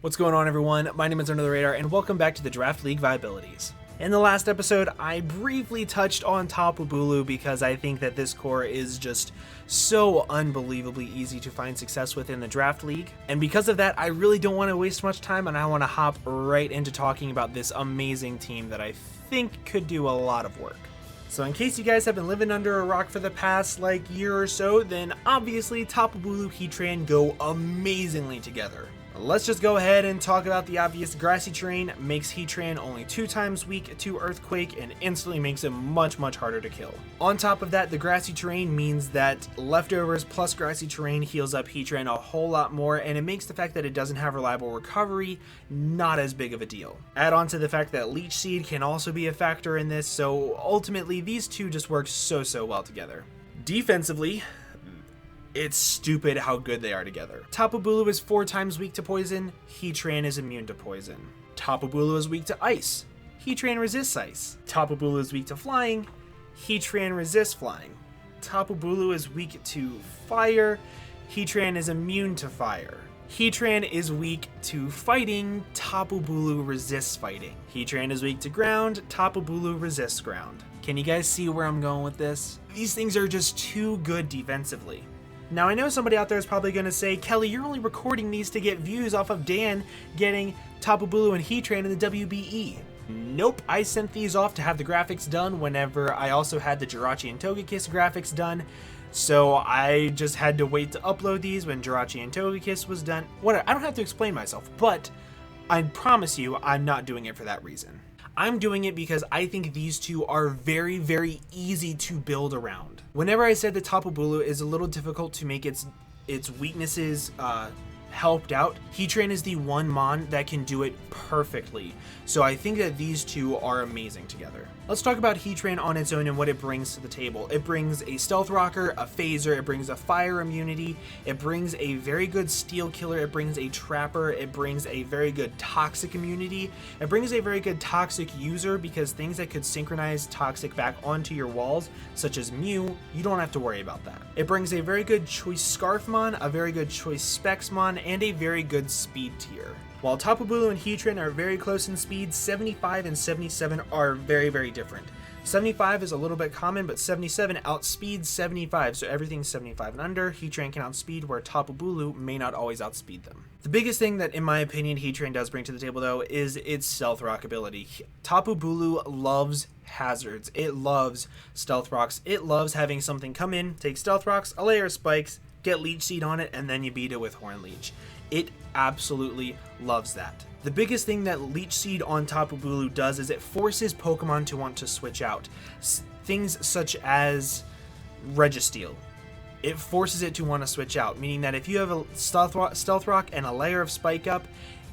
What's going on, everyone? My name is Under the Radar, and welcome back to the Draft League Viabilities. In the last episode, I briefly touched on Tapu Bulu because I think that this core is just so unbelievably easy to find success with in the Draft League. And because of that, I really don't want to waste much time, and I want to hop right into talking about this amazing team that I think could do a lot of work. So in case you guys have been living under a rock for the past year or so, then obviously Tapu Bulu, Heatran go amazingly together. Let's just go ahead and talk about the obvious. Grassy terrain makes Heatran only 2 times weak to Earthquake and instantly makes him much harder to kill. On top of that, the grassy terrain means that leftovers plus grassy terrain heals up Heatran a whole lot more, and it makes the fact that it doesn't have reliable recovery not as big of a deal. Add on to the fact that Leech Seed can also be a factor in this, so ultimately these two just work so well together. Defensively, it's stupid how good they are together. Tapu Bulu is 4 times weak to poison, Heatran is immune to poison. Tapu Bulu is weak to ice, Heatran resists ice. Tapu Bulu is weak to flying, Heatran resists flying. Tapu Bulu is weak to fire, Heatran is immune to fire. Heatran is weak to fighting, Tapu Bulu resists fighting. Heatran is weak to ground, Tapu Bulu resists ground. Can you guys see where I'm going with this? These things are just too good defensively. Now, I know somebody out there is probably going to say, Kelly, you're only recording these to get views off of Dan getting Tapu Bulu and Heatran in the WBE. Nope, I sent these off to have the graphics done whenever I also had the Jirachi and Togekiss graphics done. So I just had to wait to upload these when Jirachi and Togekiss was done. Whatever, I don't have to explain myself, but I promise you I'm not doing it for that reason. I'm doing it because I think these two are very easy to build around. Whenever I said that Tapu Bulu is a little difficult to make its weaknesses helped out, Heatran is the one mon that can do it perfectly. So I think that these two are amazing together. Let's talk about Heatran on its own and what it brings to the table. It brings a Stealth Rocker, a Phaser, it brings a Fire Immunity, it brings a very good Steel Killer, it brings a Trapper, it brings a very good Toxic Immunity, it brings a very good Toxic User because things that could synchronize Toxic back onto your walls, such as Mew, you don't have to worry about that. It brings a very good Choice Scarfmon, a very good Choice Spexmon, and a very good Speed tier. While Tapu Bulu and Heatran are very close in speed, 75 and 77 are very different. 75 is a little bit common, but 77 outspeeds 75, so everything's 75 and under. Heatran can outspeed, where Tapu Bulu may not always outspeed them. The biggest thing that, in my opinion, Heatran does bring to the table, though, is its Stealth Rock ability. Tapu Bulu loves hazards. It loves Stealth Rocks. It loves having something come in, take Stealth Rocks, a layer of spikes, get Leech Seed on it, and then you beat it with Horn Leech. It absolutely loves that. The biggest thing that Leech Seed on Tapu Bulu does is it forces Pokemon to want to switch out. Things such as Registeel. It forces it to want to switch out, meaning that if you have a Stealth Rock and a layer of Spike Up,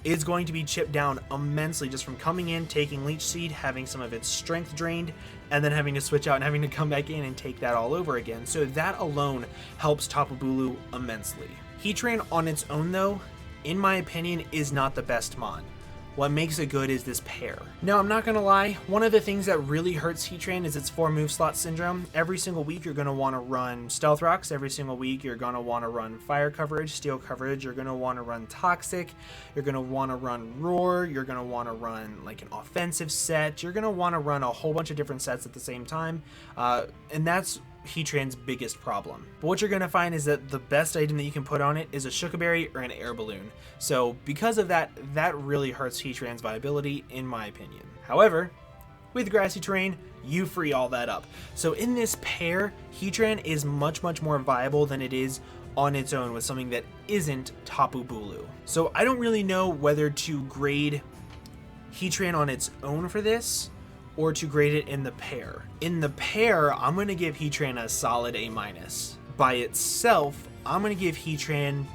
it's going to be chipped down immensely just from coming in, taking Leech Seed, having some of its strength drained, and then having to switch out and having to come back in and take that all over again. So that alone helps Tapu Bulu immensely. Heatran on its own, though, in my opinion, is not the best mon. What makes it good is this pair. Now, I'm not gonna lie, one of the things that really hurts Heatran is its 4 move slot syndrome. Every single week you're gonna wanna run Stealth Rocks, every single week you're gonna wanna run Fire coverage, Steel coverage, you're gonna wanna run Toxic, you're gonna wanna run Roar, you're gonna wanna run like an offensive set, you're gonna wanna run a whole bunch of different sets at the same time, and that's Heatran's biggest problem. But what you're going to find is that the best item that you can put on it is a Shuca-Berry or an Air Balloon. So because of that, that really hurts Heatran's viability, in my opinion. However, with grassy terrain, you free all that up. So in this pair, Heatran is much more viable than it is on its own with something that isn't Tapu Bulu. So I don't really know whether to grade Heatran on its own for this, or to grade it in the pair. In the pair, I'm going to give Heatran a solid A-. By itself, I'm going to give Heatran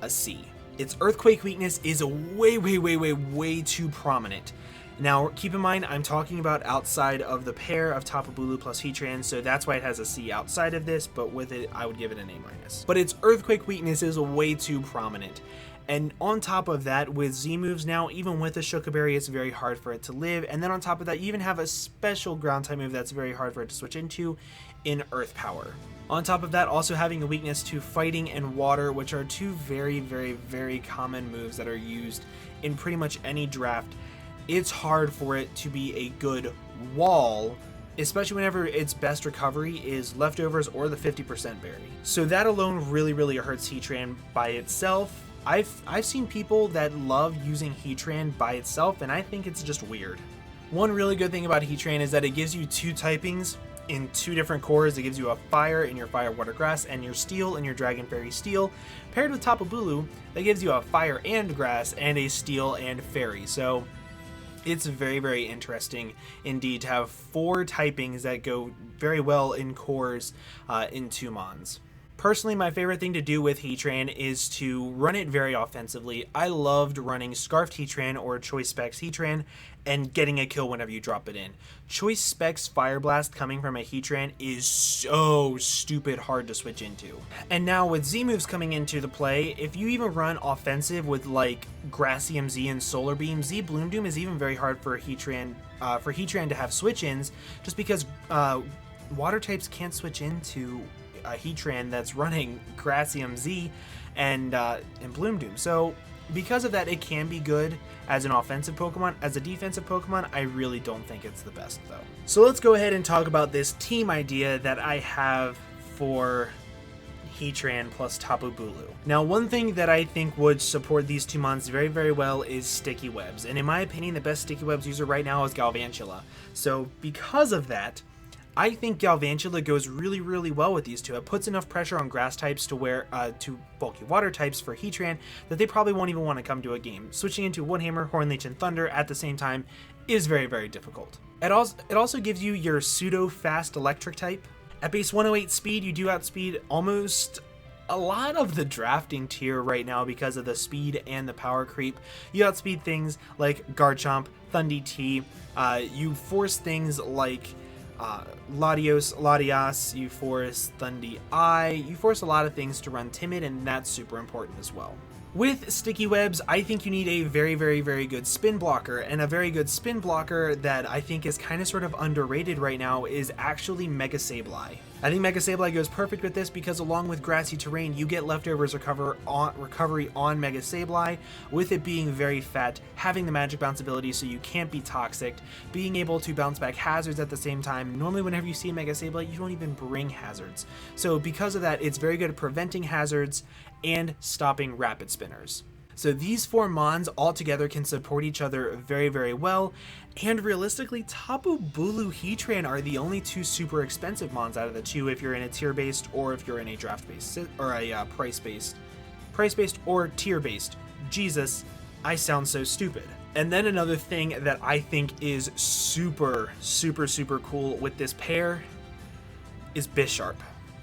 a C. Its Earthquake weakness is way too prominent. Now, keep in mind, I'm talking about outside of the pair of Tapu Bulu plus Heatran, so that's why it has a C outside of this, but with it, I would give it an A-. But its Earthquake weakness is way too prominent. And on top of that, with Z moves now, even with a Shokaberry, it's very hard for it to live. And then on top of that, you even have a special ground type move that's very hard for it to switch into in Earth Power. On top of that, also having a weakness to Fighting and Water, which are two very, very, very common moves that are used in pretty much any draft. It's hard for it to be a good wall, especially whenever its best recovery is leftovers or the 50% berry. So that alone really, really hurts Heatran by itself. I've seen people that love using Heatran by itself, and I think it's just weird. One really good thing about Heatran is that it gives you two typings in two different cores. It gives you a Fire in your Fire, Water, Grass, and your Steel in your Dragon Fairy Steel. Paired with Tapu Bulu, that gives you a Fire and Grass and a Steel and Fairy. So it's very, very interesting indeed to have four typings that go very well in cores in two mons. Personally, my favorite thing to do with Heatran is to run it very offensively. I loved running Scarfed Heatran or Choice Specs Heatran and getting a kill whenever you drop it in. Choice Specs Fire Blast coming from a Heatran is so stupid hard to switch into. And now with Z moves coming into the play, if you even run offensive with like Grassium Z and Solar Beam, Z Bloom Doom is even very hard for Heatran to have switch-ins, just because water types can't switch into a Heatran that's running Grassium Z and Bloom Doom. So because of that, it can be good as an offensive Pokemon. As a defensive Pokemon, I really don't think it's the best though. So let's go ahead and talk about this team idea that I have for Heatran plus Tapu Bulu. Now, one thing that I think would support these two mons very, very well is Sticky Webs. And in my opinion, the best Sticky Webs user right now is Galvantula. So because of that, I think Galvantula goes really, really well with these two. It puts enough pressure on grass types to bulky water types for Heatran that they probably won't even want to come to a game. Switching into Woodhammer, Hornleech, and Thunder at the same time is very, very difficult. It also gives you your pseudo-fast electric type. At base 108 speed, you do outspeed almost a lot of the drafting tier right now because of the speed and the power creep. You outspeed things like Garchomp, Thundy T, you force things like Latios, you force Thundy I, you force a lot of things to run Timid, and that's super important as well. With Sticky Webs, I think you need a very, very, very good spin blocker, and a very good spin blocker that I think is kind of sort of underrated right now is actually Mega Sableye. I think Mega Sableye goes perfect with this because along with grassy terrain, you get leftovers recovery on Mega Sableye, with it being very fat, having the magic bounce ability so you can't be toxic, being able to bounce back hazards at the same time. Normally whenever you see Mega Sableye, you don't even bring hazards. So because of that, it's very good at preventing hazards and stopping rapid spinners. So these four mons all together can support each other very, very well, and realistically, Tapu Bulu Heatran are the only two super expensive mons out of the two if you're in a tier-based or if you're in a draft-based or a price-based or tier-based. Jesus, I sound so stupid. And then another thing that I think is super, super, super cool with this pair is Bisharp.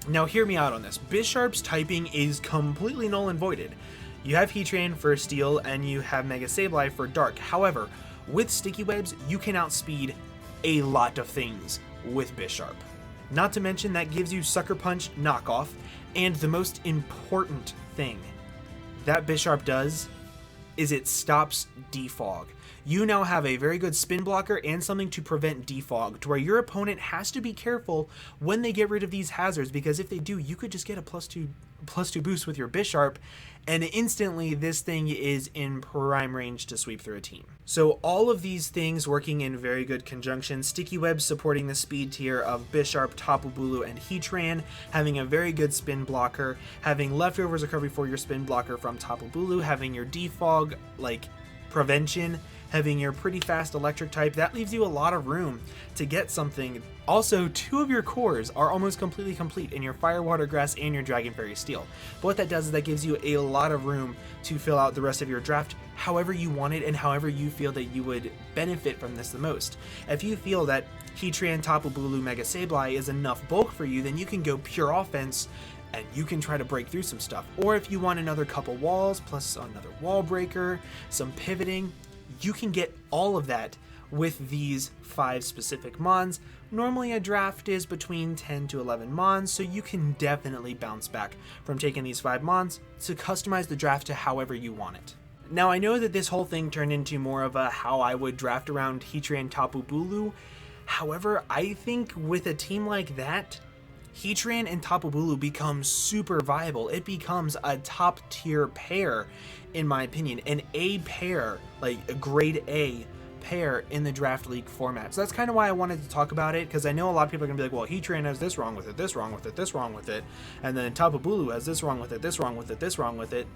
Now hear me out on this. Bisharp's typing is completely null and voided. You have Heatran for Steel and you have Mega Sableye for Dark. However, with Sticky Webs, you can outspeed a lot of things with Bisharp. Not to mention that gives you Sucker Punch knockoff, and the most important thing that Bisharp does is it stops defog. You now have a very good spin blocker and something to prevent defog, to where your opponent has to be careful when they get rid of these hazards, because if they do, you could just get a plus two boost with your Bisharp, and instantly this thing is in prime range to sweep through a team. So all of these things working in very good conjunction. Sticky Web supporting the speed tier of Bisharp, Tapu Bulu, and Heatran, having a very good spin blocker, having leftovers recovery for your spin blocker from Tapu Bulu, having your defog like prevention, having your pretty fast electric type. That leaves you a lot of room to get something. Also, two of your cores are almost completely complete in your Fire, Water, Grass, and your Dragon Fairy Steel. But what that does is that gives you a lot of room to fill out the rest of your draft however you want it and however you feel that you would benefit from this the most. If you feel that Heatran, Tapu Bulu, Mega Sableye is enough bulk for you, then you can go pure offense and you can try to break through some stuff. Or if you want another couple walls plus another wall breaker, some pivoting, you can get all of that with these 5 specific mons. Normally a draft is between 10 to 11 mons, so you can definitely bounce back from taking these 5 mons to customize the draft to however you want it. Now I know that this whole thing turned into more of a how I would draft around Heatran Tapu Bulu. However, I think with a team like that, Heatran and Tapu Bulu becomes super viable. It becomes a top tier pair, in my opinion, an A pair, like a grade A pair in the Draft League format. So that's kind of why I wanted to talk about it, because I know a lot of people are going to be like, well, Heatran has this wrong with it, this wrong with it, this wrong with it, and then Tapu Bulu has this wrong with it, this wrong with it, this wrong with it.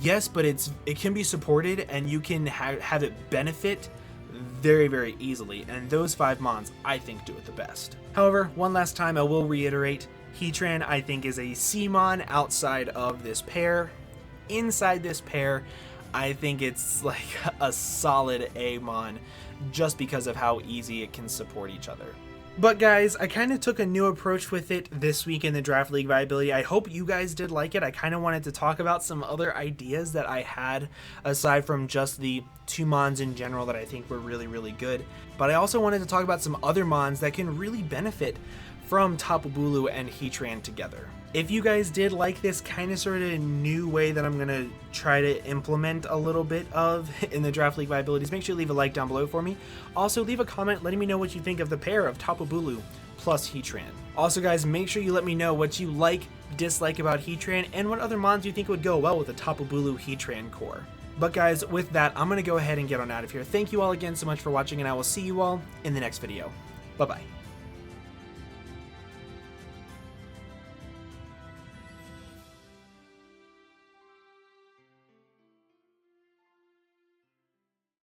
Yes, but it can be supported, and you can have it benefit very, very easily, and those 5 mons I think do it the best. However, one last time I will reiterate, Heatran I think is a C mon outside of this pair. Inside this pair, I think it's like a solid A mon just because of how easy it can support each other. But guys, I kind of took a new approach with it this week in the Draft League Viability. I hope you guys did like it. I kind of wanted to talk about some other ideas that I had aside from just the 2 mons in general that I think were really, really good. But I also wanted to talk about some other mons that can really benefit from Tapu Bulu and Heatran together. If you guys did like this kind of sort of new way that I'm going to try to implement a little bit of in the Draft League Viabilities, make sure you leave a like down below for me. Also, leave a comment letting me know what you think of the pair of Tapu Bulu plus Heatran. Also guys, make sure you let me know what you like, dislike about Heatran, and what other mons you think would go well with the Tapu Bulu Heatran core. But guys, with that, I'm going to go ahead and get on out of here. Thank you all again so much for watching, and I will see you all in the next video. Bye-bye.